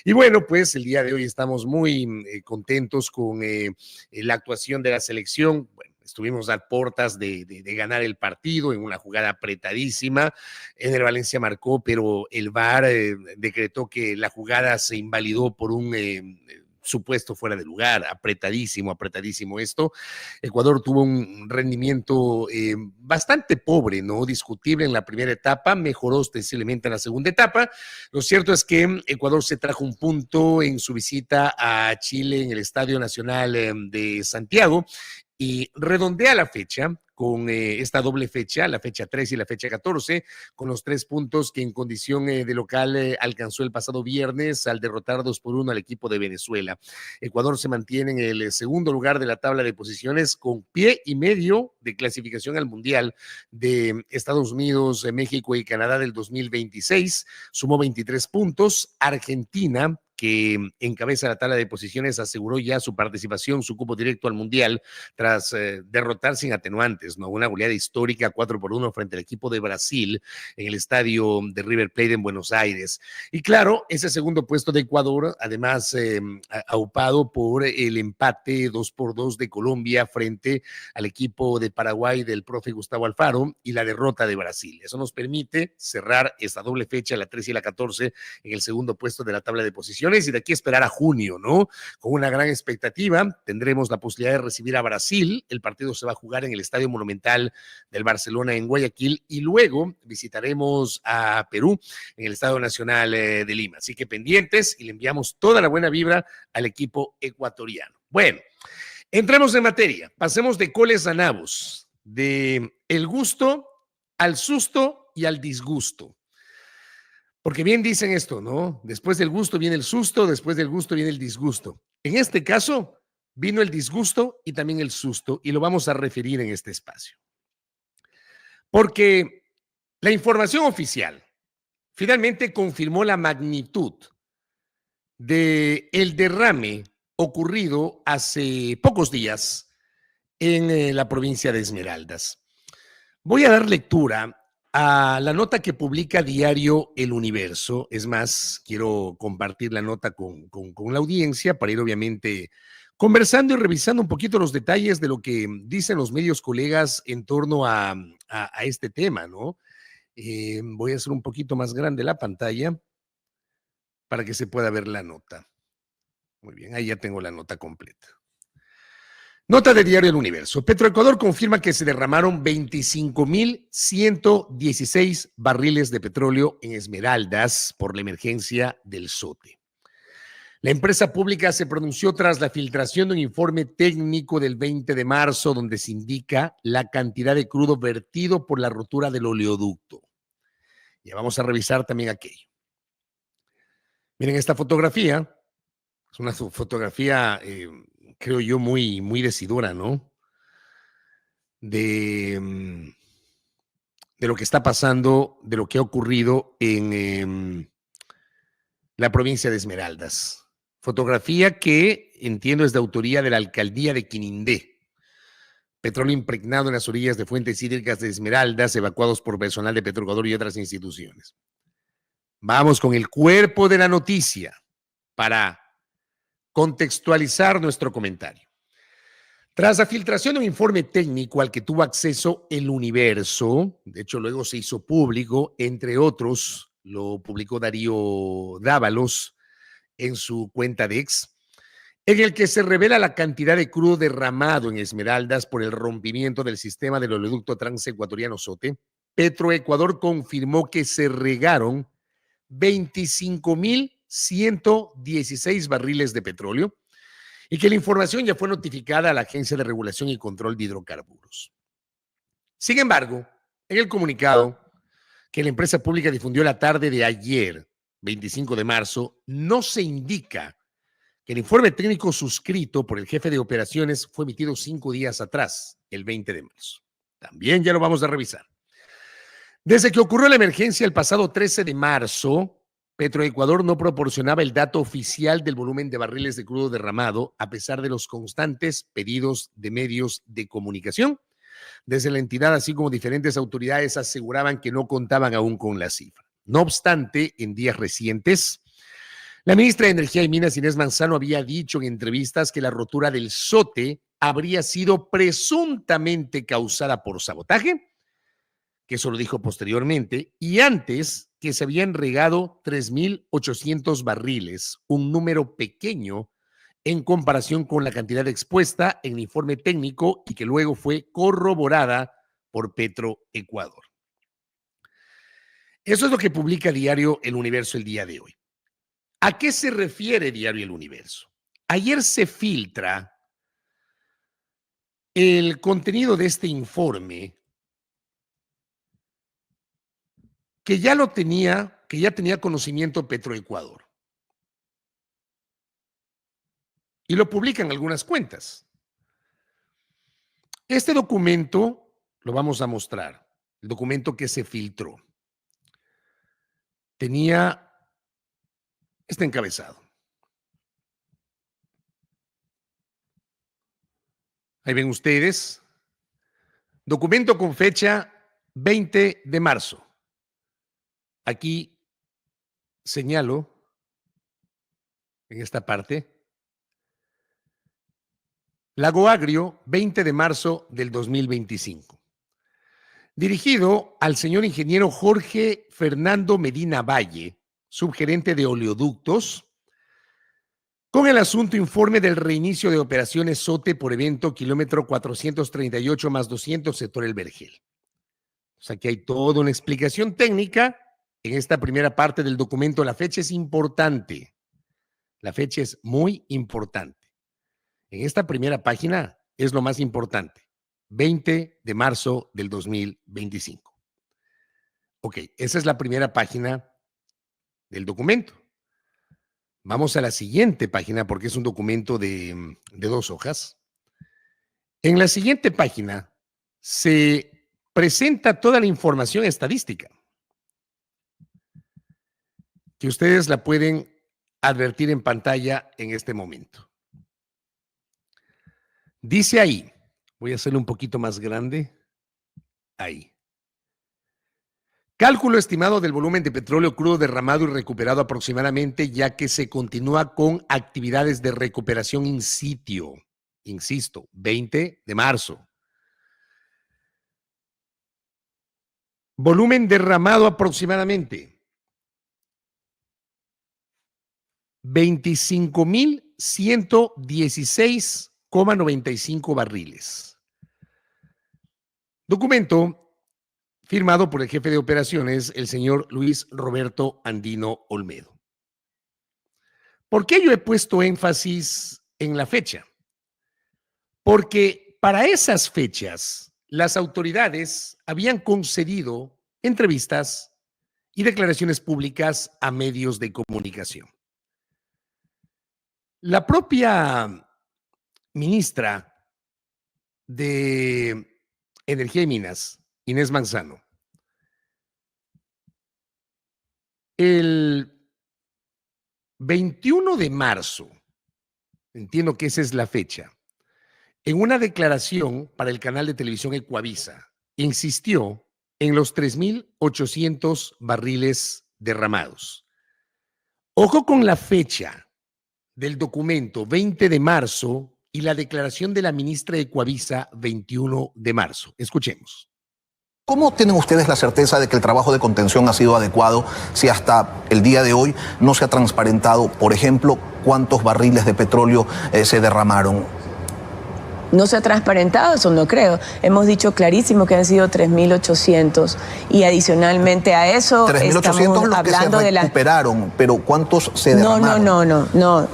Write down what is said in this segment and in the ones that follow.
Y bueno, pues el día de hoy estamos muy contentos con la actuación de la selección. Bueno, estuvimos a puertas de ganar el partido en una jugada apretadísima. En el Valencia marcó, pero el VAR decretó que la jugada se invalidó por un supuesto fuera de lugar, apretadísimo esto. Ecuador tuvo un rendimiento bastante pobre, ¿no? Discutible en la primera etapa, mejoró ostensiblemente en la segunda etapa. Lo cierto es que Ecuador se trajo un punto en su visita a Chile en el Estadio Nacional de Santiago y redondea la fecha con esta doble fecha, la fecha 3 y la fecha 14, con los 3 puntos que en condición de local alcanzó el pasado viernes al derrotar 2-1 al equipo de Venezuela. Ecuador se mantiene en el segundo lugar de la tabla de posiciones con pie y medio de clasificación al Mundial de Estados Unidos, México y Canadá del 2026. Sumó 23 puntos. Argentina, que encabeza la tabla de posiciones, aseguró ya su participación, su cupo directo al Mundial, tras derrotar sin atenuantes, ¿no? Una goleada histórica 4-1 frente al equipo de Brasil en el estadio de River Plate en Buenos Aires. Y claro, ese segundo puesto de Ecuador, además aupado por el empate 2-2 de Colombia frente al equipo de Paraguay del profe Gustavo Alfaro y la derrota de Brasil. Eso nos permite cerrar esta doble fecha, la 3 y la 14, en el segundo puesto de la tabla de posiciones. Y de aquí esperar a junio, ¿no? Con una gran expectativa, tendremos la posibilidad de recibir a Brasil. El partido se va a jugar en el Estadio Monumental del Barcelona en Guayaquil y luego visitaremos a Perú en el Estadio Nacional de Lima. Así que pendientes y le enviamos toda la buena vibra al equipo ecuatoriano. Bueno, entremos en materia. Pasemos de coles a nabos, de el gusto al susto y al disgusto. Porque bien dicen esto, ¿no? Después del gusto viene el susto, después del gusto viene el disgusto. En este caso, vino el disgusto y también el susto, y lo vamos a referir en este espacio. Porque la información oficial finalmente confirmó la magnitud del derrame ocurrido hace pocos días en la provincia de Esmeraldas. Voy a dar lectura a la nota que publica Diario El Universo. Es más, quiero compartir la nota con la audiencia para ir obviamente conversando y revisando un poquito los detalles de lo que dicen los medios colegas en torno a este tema, ¿no? Voy a hacer un poquito más grande la pantalla para que se pueda ver la nota. Muy bien, ahí ya tengo la nota completa. Nota de Diario El Universo. Petroecuador confirma que se derramaron 25.116 barriles de petróleo en Esmeraldas por la emergencia del SOTE. La empresa pública se pronunció tras la filtración de un informe técnico del 20 de marzo donde se indica la cantidad de crudo vertido por la rotura del oleoducto. Ya vamos a revisar también aquello. Miren esta fotografía. Es una fotografía creo yo, muy decidora, ¿no? De lo que está pasando, de lo que ha ocurrido en la provincia de Esmeraldas. Fotografía que entiendo es de autoría de la alcaldía de Quinindé. Petróleo impregnado en las orillas de fuentes hídricas de Esmeraldas, evacuados por personal de Petroecuador y otras instituciones. Vamos con el cuerpo de la noticia para contextualizar nuestro comentario. Tras la filtración de un informe técnico al que tuvo acceso El Universo, de hecho luego se hizo público, entre otros, lo publicó Darío Dávalos en su cuenta de X, en el que se revela la cantidad de crudo derramado en Esmeraldas por el rompimiento del sistema del oleoducto transecuatoriano SOTE. Petroecuador confirmó que se regaron 25.116 barriles de petróleo y que la información ya fue notificada a la Agencia de Regulación y Control de Hidrocarburos. Sin embargo, en el comunicado que la empresa pública difundió la tarde de ayer, 25 de marzo, no se indica que el informe técnico suscrito por el jefe de operaciones fue emitido 5 días atrás, el 20 de marzo. También ya lo vamos a revisar. Desde que ocurrió la emergencia el pasado 13 de marzo, Petroecuador no proporcionaba el dato oficial del volumen de barriles de crudo derramado, a pesar de los constantes pedidos de medios de comunicación. Desde la entidad, así como diferentes autoridades, aseguraban que no contaban aún con la cifra. No obstante, en días recientes, La ministra de Energía y Minas, Inés Manzano, había dicho en entrevistas que la rotura del SOTE habría sido presuntamente causada por sabotaje, que eso lo dijo posteriormente, y antes que se habían regado 3.800 barriles, un número pequeño en comparación con la cantidad expuesta en el informe técnico y que luego fue corroborada por Petroecuador. Eso es lo que publica Diario El Universo el día de hoy. ¿A qué se refiere Diario El Universo? Ayer se filtra el contenido de este informe que ya tenía conocimiento Petroecuador. Y lo publican algunas cuentas. Este documento lo vamos a mostrar, el documento que se filtró. Tenía este encabezado. Ahí ven ustedes, documento con fecha 20 de marzo. Aquí señalo, en esta parte, Lago Agrio, 20 de marzo del 2025. Dirigido al señor ingeniero Jorge Fernando Medina Valle, subgerente de oleoductos, con el asunto informe del reinicio de operaciones SOTE por evento kilómetro 438 más 200 sector El Vergel. O sea, aquí hay toda una explicación técnica en esta primera parte del documento. La fecha es importante. La fecha es muy importante. En esta primera página es lo más importante. 20 de marzo del 2025. Ok, esa es la primera página del documento. Vamos a la siguiente página porque es un documento de 2 hojas. En la siguiente página se presenta toda la información estadística que ustedes la pueden advertir en pantalla en este momento. Dice ahí, voy a hacerlo un poquito más grande, ahí. Cálculo estimado del volumen de petróleo crudo derramado y recuperado aproximadamente, ya que se continúa con actividades de recuperación in situ. Insisto, 20 de marzo. Volumen derramado aproximadamente 25.116,95 barriles. Documento firmado por el jefe de operaciones, el señor Luis Roberto Andino Olmedo. ¿Por qué yo he puesto énfasis en la fecha? Porque para esas fechas las autoridades habían concedido entrevistas y declaraciones públicas a medios de comunicación. La propia ministra de Energía y Minas, Inés Manzano, el 21 de marzo, entiendo que esa es la fecha, en una declaración para el canal de televisión Ecuavisa, insistió en los 3.800 barriles derramados. Ojo con la fecha del documento, 20 de marzo, y la declaración de la ministra de Ecuavisa, 21 de marzo. Escuchemos. ¿Cómo tienen ustedes la certeza de que el trabajo de contención ha sido adecuado si hasta el día de hoy no se ha transparentado, por ejemplo, cuántos barriles de petróleo se derramaron? No se ha transparentado, eso no creo. Hemos dicho clarísimo que han sido 3.800 y adicionalmente a eso 3.800 los que se recuperaron, pero ¿cuántos se derramaron? No,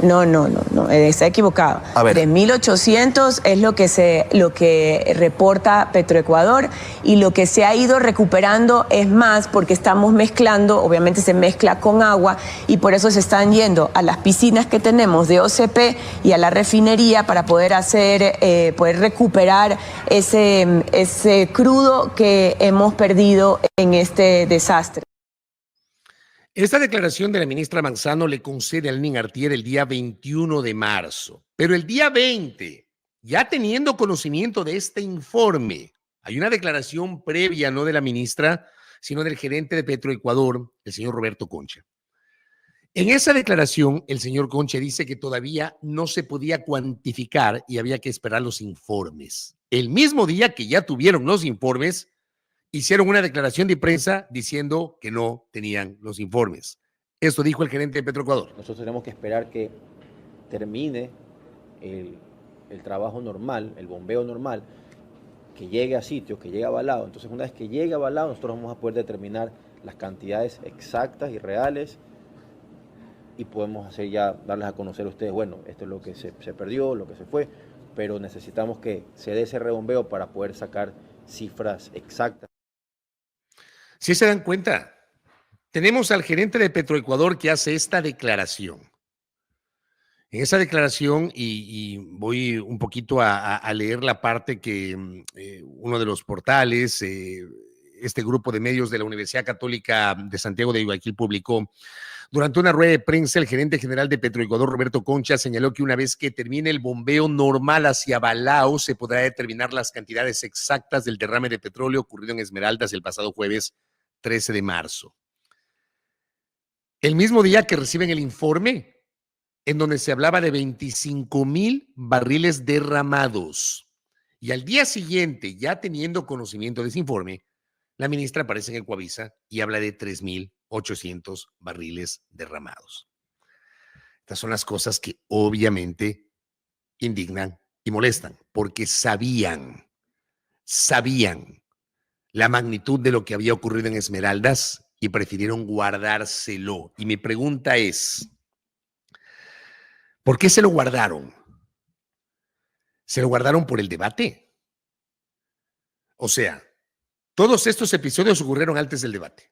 está equivocado. 3.800 es lo que reporta Petroecuador y lo que se ha ido recuperando es más porque estamos mezclando, obviamente se mezcla con agua y por eso se están yendo a las piscinas que tenemos de OCP y a la refinería para poder poder recuperar ese crudo que hemos perdido en este desastre. Esta declaración de la ministra Manzano le concede al Nin Artier el día 21 de marzo, pero el día 20, ya teniendo conocimiento de este informe, hay una declaración previa, no de la ministra, sino del gerente de Petroecuador, el señor Roberto Concha. En esa declaración, el señor Concha dice que todavía no se podía cuantificar y había que esperar los informes. El mismo día que ya tuvieron los informes, hicieron una declaración de prensa diciendo que no tenían los informes. Esto dijo el gerente de Petroecuador. Nosotros tenemos que esperar que termine el trabajo normal, el bombeo normal, que llegue a sitio, que llegue avalado. Entonces, una vez que llegue avalado, nosotros vamos a poder determinar las cantidades exactas y reales y podemos hacer ya, darles a conocer a ustedes, bueno, esto es lo que se perdió, lo que se fue, pero necesitamos que se dé ese rebombeo para poder sacar cifras exactas. Si se dan cuenta, tenemos al gerente de Petroecuador que hace esta declaración. En esa declaración, y voy un poquito a leer la parte que uno de los portales, este grupo de medios de la Universidad Católica de Santiago de Guayaquil publicó. Durante una rueda de prensa, el gerente general de Petroecuador, Roberto Concha, señaló que una vez que termine el bombeo normal hacia Balao, se podrá determinar las cantidades exactas del derrame de petróleo ocurrido en Esmeraldas el pasado jueves 13 de marzo. El mismo día que reciben el informe, en donde se hablaba de 25,000 barriles derramados. Y al día siguiente, ya teniendo conocimiento de ese informe, la ministra aparece en el Coavisa y habla de 3,800 barriles derramados. Estas son las cosas que obviamente indignan y molestan, porque sabían la magnitud de lo que había ocurrido en Esmeraldas y prefirieron guardárselo. Y mi pregunta es, ¿por qué se lo guardaron? ¿Se lo guardaron por el debate? O sea, todos estos episodios ocurrieron antes del debate.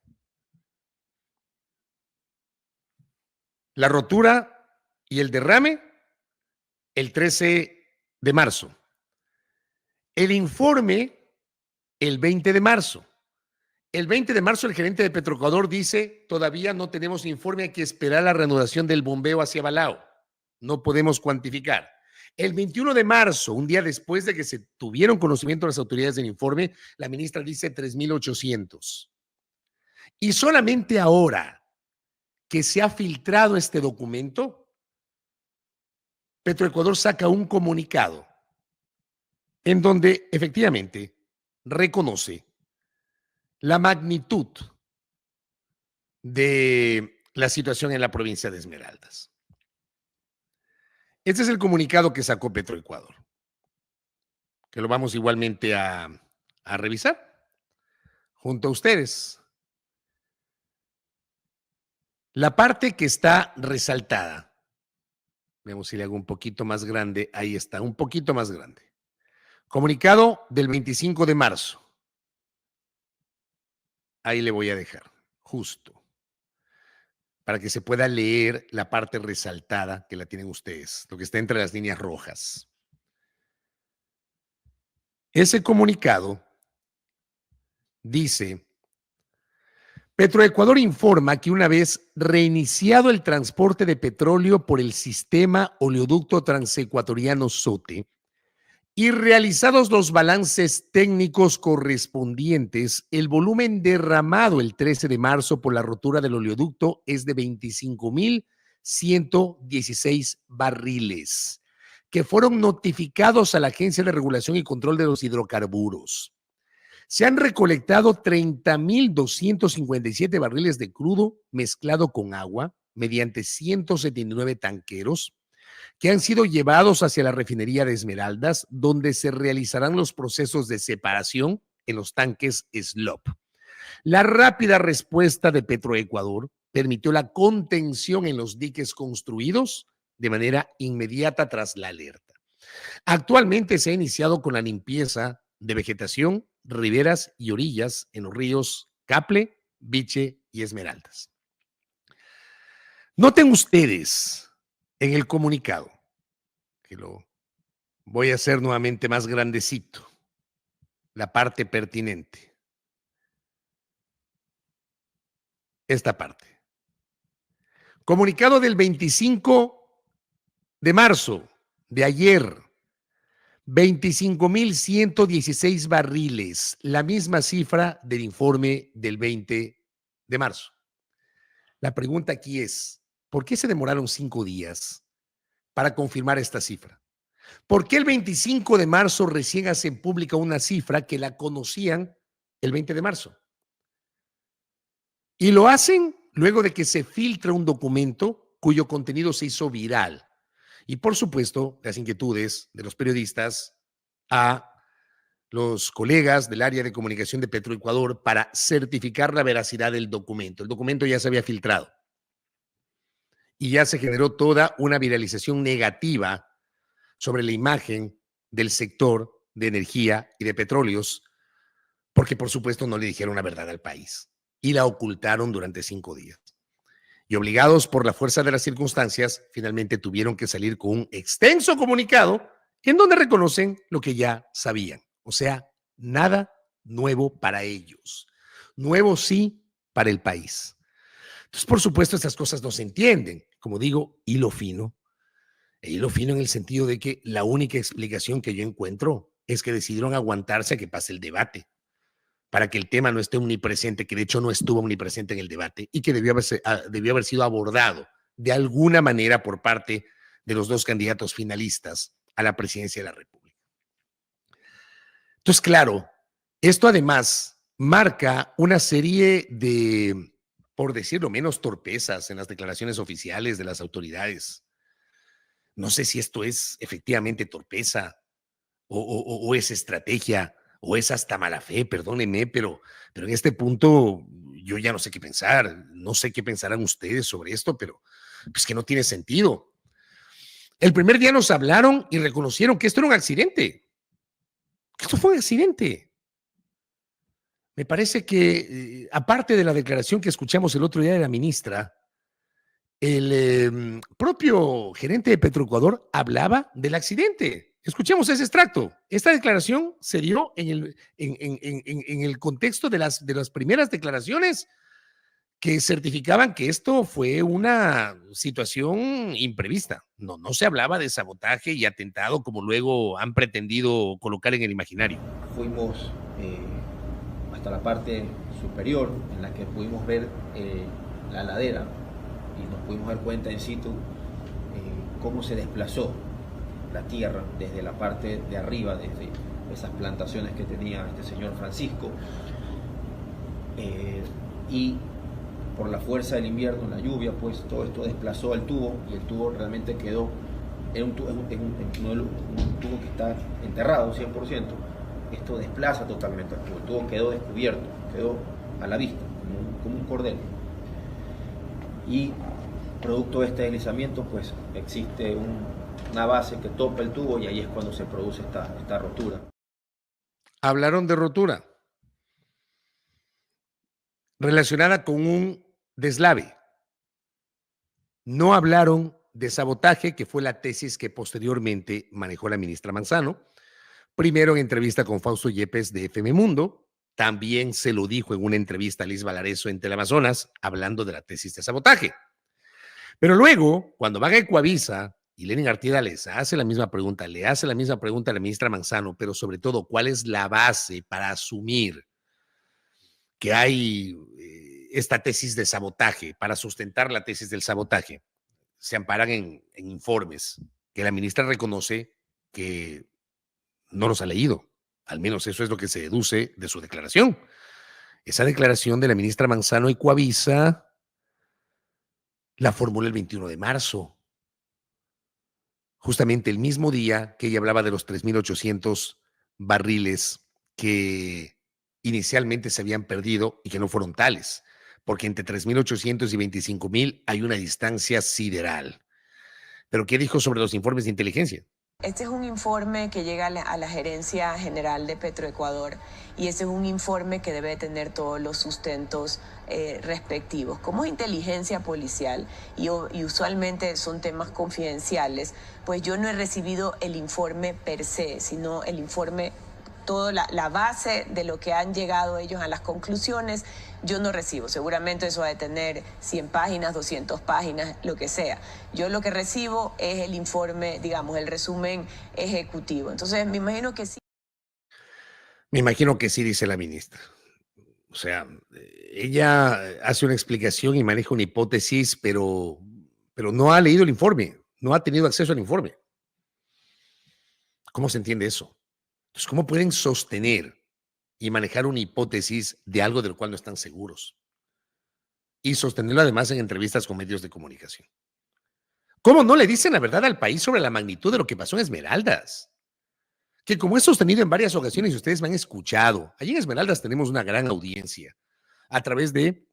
La rotura y el derrame, el 13 de marzo. El informe, el 20 de marzo. El 20 de marzo el gerente de Petroecuador dice, todavía no tenemos informe, hay que esperar la reanudación del bombeo hacia Balao. No podemos cuantificar. El 21 de marzo, un día después de que se tuvieron conocimiento las autoridades del informe, la ministra dice 3,800. Y solamente ahora que se ha filtrado este documento, Petroecuador saca un comunicado en donde efectivamente reconoce la magnitud de la situación en la provincia de Esmeraldas. Este es el comunicado que sacó Petroecuador, que lo vamos igualmente a revisar junto a ustedes. La parte que está resaltada, veamos si le hago un poquito más grande, ahí está, un poquito más grande. Comunicado del 25 de marzo. Ahí le voy a dejar, justo, para que se pueda leer la parte resaltada que la tienen ustedes, lo que está entre las líneas rojas. Ese comunicado dice, Petroecuador informa que una vez reiniciado el transporte de petróleo por el sistema oleoducto transecuatoriano SOTE y realizados los balances técnicos correspondientes, el volumen derramado el 13 de marzo por la rotura del oleoducto es de 25,116 barriles, que fueron notificados a la Agencia de Regulación y Control de los Hidrocarburos. Se han recolectado 30,257 barriles de crudo mezclado con agua mediante 179 tanqueros que han sido llevados hacia la refinería de Esmeraldas, donde se realizarán los procesos de separación en los tanques SLOP. La rápida respuesta de Petroecuador permitió la contención en los diques construidos de manera inmediata tras la alerta. Actualmente se ha iniciado con la limpieza de vegetación, riberas y orillas en los ríos Caple, Biche y Esmeraldas. Noten ustedes en el comunicado, que lo voy a hacer nuevamente más grandecito, la parte pertinente. Esta parte. Comunicado del 25 de marzo de ayer, 25,116 barriles, la misma cifra del informe del 20 de marzo. La pregunta aquí es, ¿por qué se demoraron 5 días para confirmar esta cifra? ¿Por qué el 25 de marzo recién hacen pública una cifra que la conocían el 20 de marzo? Y lo hacen luego de que se filtra un documento cuyo contenido se hizo viral. Y por supuesto, las inquietudes de los periodistas a los colegas del área de comunicación de Petroecuador para certificar la veracidad del documento. El documento ya se había filtrado y ya se generó toda una viralización negativa sobre la imagen del sector de energía y de petróleos, porque por supuesto no le dijeron la verdad al país y la ocultaron durante 5 días. Y obligados por la fuerza de las circunstancias, finalmente tuvieron que salir con un extenso comunicado en donde reconocen lo que ya sabían. O sea, nada nuevo para ellos. Nuevo sí para el país. Entonces, por supuesto, estas cosas no se entienden. Como digo, hilo fino. Hilo fino en el sentido de que la única explicación que yo encuentro es que decidieron aguantarse a que pase el debate, para que el tema no esté omnipresente, que de hecho no estuvo omnipresente en el debate y que debió haber sido abordado de alguna manera por parte de los dos candidatos finalistas a la presidencia de la República. Entonces, claro, esto además marca una serie de, por decirlo menos, torpezas en las declaraciones oficiales de las autoridades. No sé si esto es efectivamente torpeza o es estrategia o es hasta mala fe, perdónenme, pero en este punto yo ya no sé qué pensar. No sé qué pensarán ustedes sobre esto, pero pues que no tiene sentido. El primer día nos hablaron y reconocieron que esto era un accidente. Esto fue un accidente. Me parece que, aparte de la declaración que escuchamos el otro día de la ministra, el propio gerente de Petroecuador hablaba del accidente. Escuchemos ese extracto. Esta declaración se dio en el contexto de las primeras declaraciones que certificaban que esto fue una situación imprevista. No se hablaba de sabotaje y atentado como luego han pretendido colocar en el imaginario. Fuimos hasta la parte superior en la que pudimos ver la ladera y nos pudimos dar cuenta in situ cómo se desplazó la tierra desde la parte de arriba, desde esas plantaciones que tenía este señor Francisco, y por la fuerza del invierno, la lluvia, pues todo esto desplazó el tubo y el tubo realmente quedó, era un tubo que está enterrado 100%, esto desplaza totalmente el tubo quedó descubierto, quedó a la vista, como un cordel. Y producto de este deslizamiento, pues existe una base que topa el tubo y ahí es cuando se produce esta rotura. Hablaron de rotura relacionada con un deslave. No hablaron de sabotaje, que fue la tesis que posteriormente manejó la ministra Manzano. Primero en entrevista con Fausto Yepes de FM Mundo, también se lo dijo en una entrevista a Liz Valareso en Teleamazonas, hablando de la tesis de sabotaje. Pero luego, cuando van a Ecuavisa y Lenin Artieda le hace la misma pregunta a la ministra Manzano, pero sobre todo, ¿cuál es la base para asumir que hay esta tesis de sabotaje, para sustentar la tesis del sabotaje? Se amparan en informes que la ministra reconoce que no los ha leído. Al menos eso es lo que se deduce de su declaración. Esa declaración de la ministra Manzano y Ecuavisa la formuló el 21 de marzo. Justamente el mismo día que ella hablaba de los 3.800 barriles que inicialmente se habían perdido y que no fueron tales, porque entre 3.800 y 25.000 hay una distancia sideral. ¿Pero qué dijo sobre los informes de inteligencia? Este es un informe que llega a la Gerencia General de Petroecuador y ese es un informe que debe tener todos los sustentos respectivos. Como es inteligencia policial y usualmente son temas confidenciales, pues yo no he recibido el informe per se, sino el informe, toda la base de lo que han llegado ellos a las conclusiones, yo no recibo. Seguramente eso va a tener 100 páginas, 200 páginas, lo que sea. Yo lo que recibo es el informe, digamos, el resumen ejecutivo. Entonces, me imagino que sí. Me imagino que sí, dice la ministra. O sea, ella hace una explicación y maneja una hipótesis, pero pero no ha leído el informe, no ha tenido acceso al informe. ¿Cómo se entiende eso? Entonces, ¿cómo pueden sostener y manejar una hipótesis de algo del cual no están seguros? Y sostenerlo además en entrevistas con medios de comunicación. ¿Cómo no le dicen la verdad al país sobre la magnitud de lo que pasó en Esmeraldas? Que como he sostenido en varias ocasiones y ustedes me han escuchado, allí en Esmeraldas tenemos una gran audiencia a través de,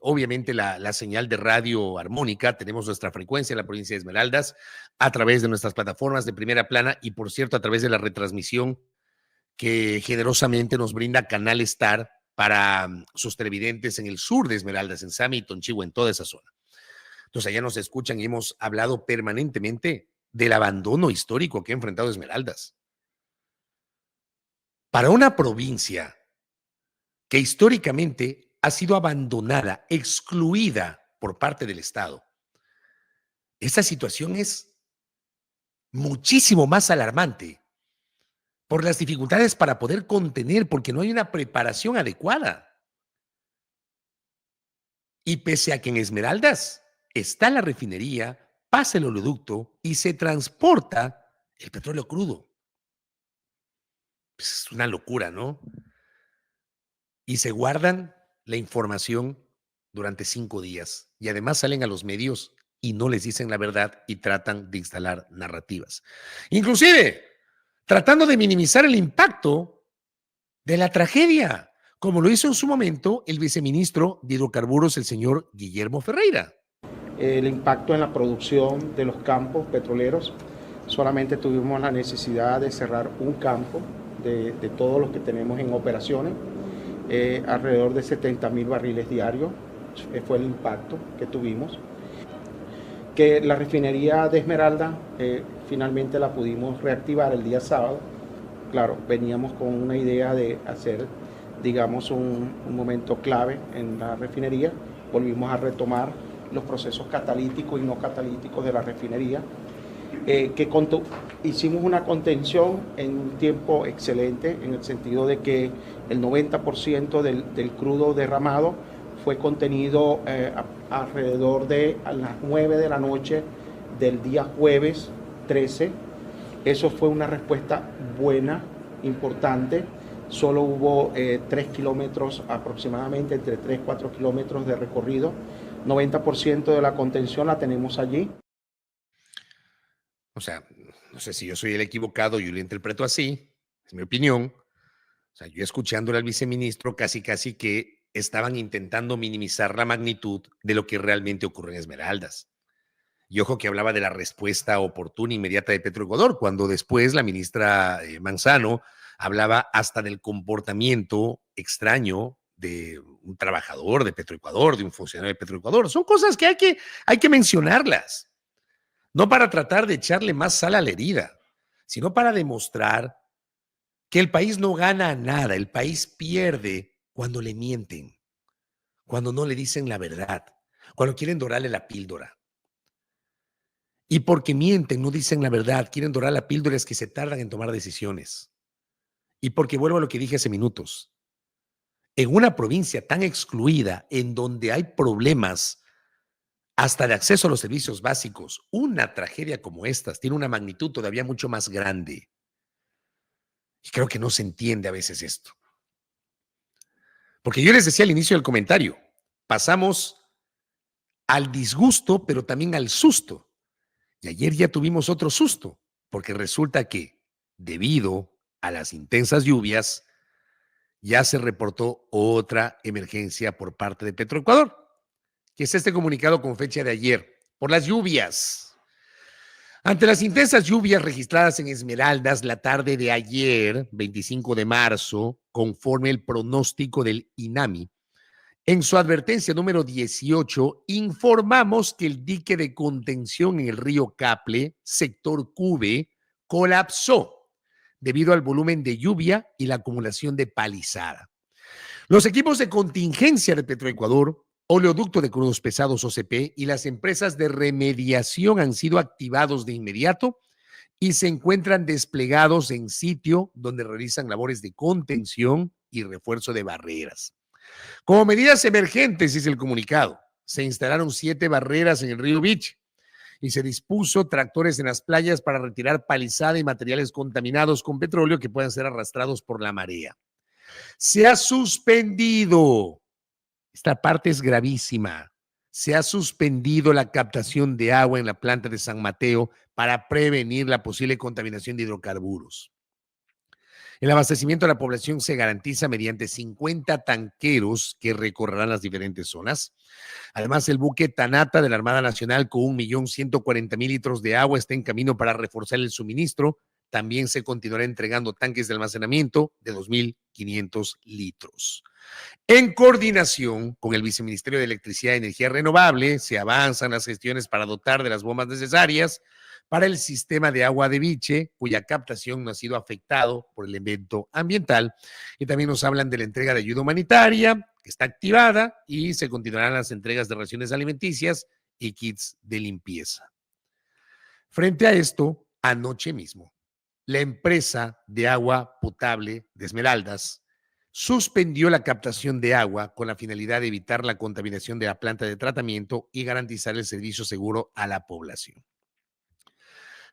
obviamente, la señal de radio armónica. Tenemos nuestra frecuencia en la provincia de Esmeraldas a través de nuestras plataformas de Primera Plana y, por cierto, a través de la retransmisión que generosamente nos brinda Canal Star para sus televidentes en el sur de Esmeraldas, en Sami y Tonchigua, en toda esa zona. Entonces allá nos escuchan y hemos hablado permanentemente del abandono histórico que ha enfrentado Esmeraldas. Para una provincia que históricamente ha sido abandonada, excluida por parte del Estado, esa situación es muchísimo más alarmante por las dificultades para poder contener, porque no hay una preparación adecuada. Y pese a que en Esmeraldas está la refinería, pasa el oleoducto y se transporta el petróleo crudo. Pues es una locura, ¿no? Y se guardan la información durante 5 días y además salen a los medios y no les dicen la verdad y tratan de instalar narrativas. Inclusive, tratando de minimizar el impacto de la tragedia, como lo hizo en su momento el viceministro de Hidrocarburos, el señor Guillermo Ferreira. El impacto en la producción de los campos petroleros, solamente tuvimos la necesidad de cerrar un campo de todos los que tenemos en operaciones, alrededor de 70,000 barriles diarios fue el impacto que tuvimos. Que la refinería de Esmeralda finalmente la pudimos reactivar el día sábado. Claro, veníamos con una idea de hacer, digamos, un momento clave en la refinería. Volvimos a retomar los procesos catalíticos y no catalíticos de la refinería. Hicimos una contención en un tiempo excelente, en el sentido de que el 90% del crudo derramado fue contenido alrededor de a las 9 de la noche del día jueves 13. Eso fue una respuesta buena, importante. Solo hubo 3 kilómetros aproximadamente, entre 3 y 4 kilómetros de recorrido. 90% de la contención la tenemos allí. O sea, no sé si yo soy el equivocado, yo lo interpreto así, es mi opinión. O sea, yo escuchándole al viceministro casi que estaban intentando minimizar la magnitud de lo que realmente ocurre en Esmeraldas. Y ojo que hablaba de la respuesta oportuna e inmediata de Petroecuador, cuando después la ministra Manzano hablaba hasta del comportamiento extraño de un trabajador de Petroecuador, de un funcionario de Petroecuador. Son cosas que hay que mencionarlas, no para tratar de echarle más sal a la herida, sino para demostrar que el país no gana nada, el país pierde cuando le mienten, cuando no le dicen la verdad, cuando quieren dorarle la píldora. Y porque mienten, no dicen la verdad, quieren dorar la píldora, es que se tardan en tomar decisiones. Y porque vuelvo a lo que dije hace minutos, en una provincia tan excluida, en donde hay problemas hasta de acceso a los servicios básicos, una tragedia como esta tiene una magnitud todavía mucho más grande. Y creo que no se entiende a veces esto. Porque yo les decía al inicio del comentario, pasamos al disgusto, pero también al susto. Y ayer ya tuvimos otro susto, porque resulta que, debido a las intensas lluvias, ya se reportó otra emergencia por parte de Petroecuador, que es este comunicado con fecha de ayer, por las lluvias. Ante las intensas lluvias registradas en Esmeraldas la tarde de ayer, 25 de marzo, conforme el pronóstico del INAMI, en su advertencia número 18, informamos que el dique de contención en el río Caple, sector Cube, colapsó debido al volumen de lluvia y la acumulación de palizada. Los equipos de contingencia de Petroecuador, Oleoducto de Crudos Pesados OCP y las empresas de remediación han sido activados de inmediato y se encuentran desplegados en sitio donde realizan labores de contención y refuerzo de barreras. Como medidas emergentes, dice el comunicado, se instalaron 7 barreras en el río Beach, y se dispuso tractores en las playas para retirar palizada y materiales contaminados con petróleo que puedan ser arrastrados por la marea. Se ha suspendido, esta parte es gravísima, se ha suspendido la captación de agua en la planta de San Mateo para prevenir la posible contaminación de hidrocarburos. El abastecimiento a la población se garantiza mediante 50 tanqueros que recorrerán las diferentes zonas. Además, el buque Tanata de la Armada Nacional con 1.140.000 litros de agua está en camino para reforzar el suministro. También se continuará entregando tanques de almacenamiento de 2.500 litros. En coordinación con el Viceministerio de Electricidad y Energía Renovable, se avanzan las gestiones para dotar de las bombas necesarias para el sistema de agua de Viche, cuya captación no ha sido afectado por el evento ambiental. Y también nos hablan de la entrega de ayuda humanitaria, que está activada, y se continuarán las entregas de raciones alimenticias y kits de limpieza. Frente a esto, anoche mismo, la empresa de agua potable de Esmeraldas suspendió la captación de agua con la finalidad de evitar la contaminación de la planta de tratamiento y garantizar el servicio seguro a la población.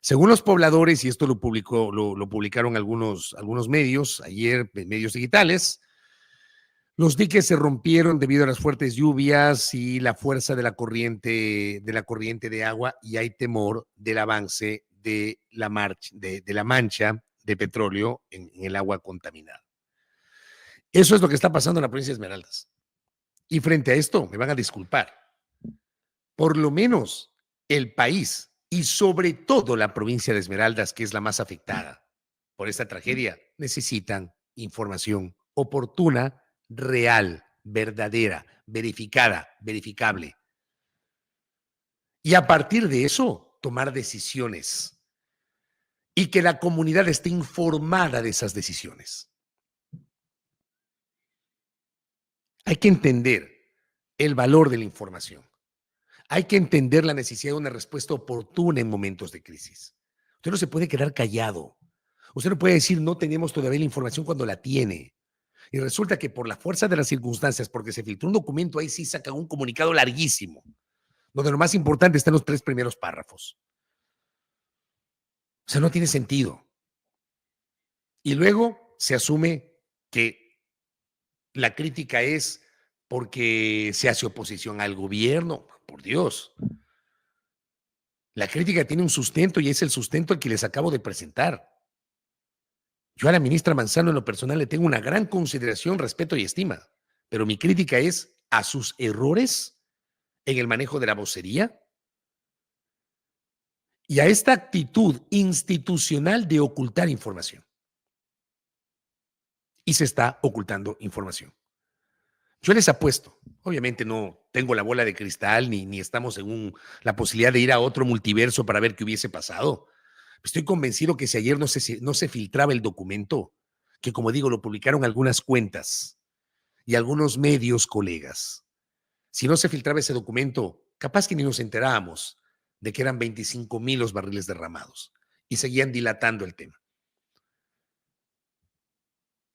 Según los pobladores, y esto lo publicaron algunos medios ayer, medios digitales, los diques se rompieron debido a las fuertes lluvias y la fuerza de la corriente de agua, y hay temor del avance de la mancha de petróleo en el agua contaminada. Eso es lo que está pasando en la provincia de Esmeraldas. Y frente a esto, me van a disculpar, por lo menos el país y sobre todo la provincia de Esmeraldas, que es la más afectada por esta tragedia, necesitan información oportuna, real, verdadera, verificada, verificable. Y a partir de eso, tomar decisiones y que la comunidad esté informada de esas decisiones. Hay que entender el valor de la información. Hay que entender la necesidad de una respuesta oportuna en momentos de crisis. Usted no se puede quedar callado. Usted no puede decir no tenemos todavía la información cuando la tiene. Y resulta que por la fuerza de las circunstancias, porque se filtró un documento, ahí sí sacan un comunicado larguísimo, donde lo más importante está en los 3 primeros párrafos. O sea, no tiene sentido. Y luego se asume que la crítica es porque se hace oposición al gobierno. Por Dios. La crítica tiene un sustento y es el sustento el que les acabo de presentar. Yo a la ministra Manzano en lo personal le tengo una gran consideración, respeto y estima, pero mi crítica es a sus errores en el manejo de la vocería y a esta actitud institucional de ocultar información. Y se está ocultando información. Yo les apuesto, obviamente no tengo la bola de cristal ni estamos en la posibilidad de ir a otro multiverso para ver qué hubiese pasado. Estoy convencido que si ayer no se filtraba el documento, que como digo, lo publicaron algunas cuentas y algunos medios colegas, si no se filtraba ese documento, capaz que ni nos enterábamos de que eran 25,000 los barriles derramados y seguían dilatando el tema.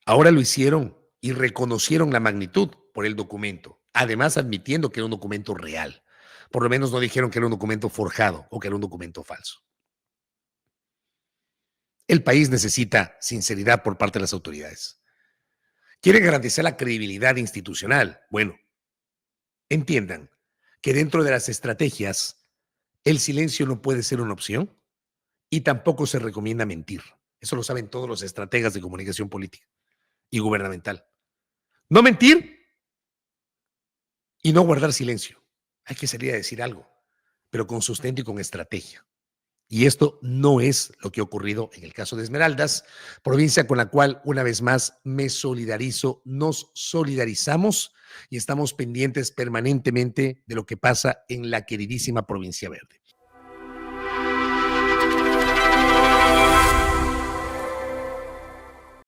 Ahora lo hicieron y reconocieron la magnitud por el documento, además admitiendo que era un documento real. Por lo menos no dijeron que era un documento forjado o que era un documento falso. El país necesita sinceridad por parte de las autoridades. ¿Quieren garantizar la credibilidad institucional? Bueno, entiendan que dentro de las estrategias el silencio no puede ser una opción y tampoco se recomienda mentir. Eso lo saben todos los estrategas de comunicación política y gubernamental. No mentir y no guardar silencio. Hay que salir a decir algo, pero con sustento y con estrategia. Y esto no es lo que ha ocurrido en el caso de Esmeraldas, provincia con la cual, una vez más, me solidarizo, nos solidarizamos y estamos pendientes permanentemente de lo que pasa en la queridísima Provincia Verde.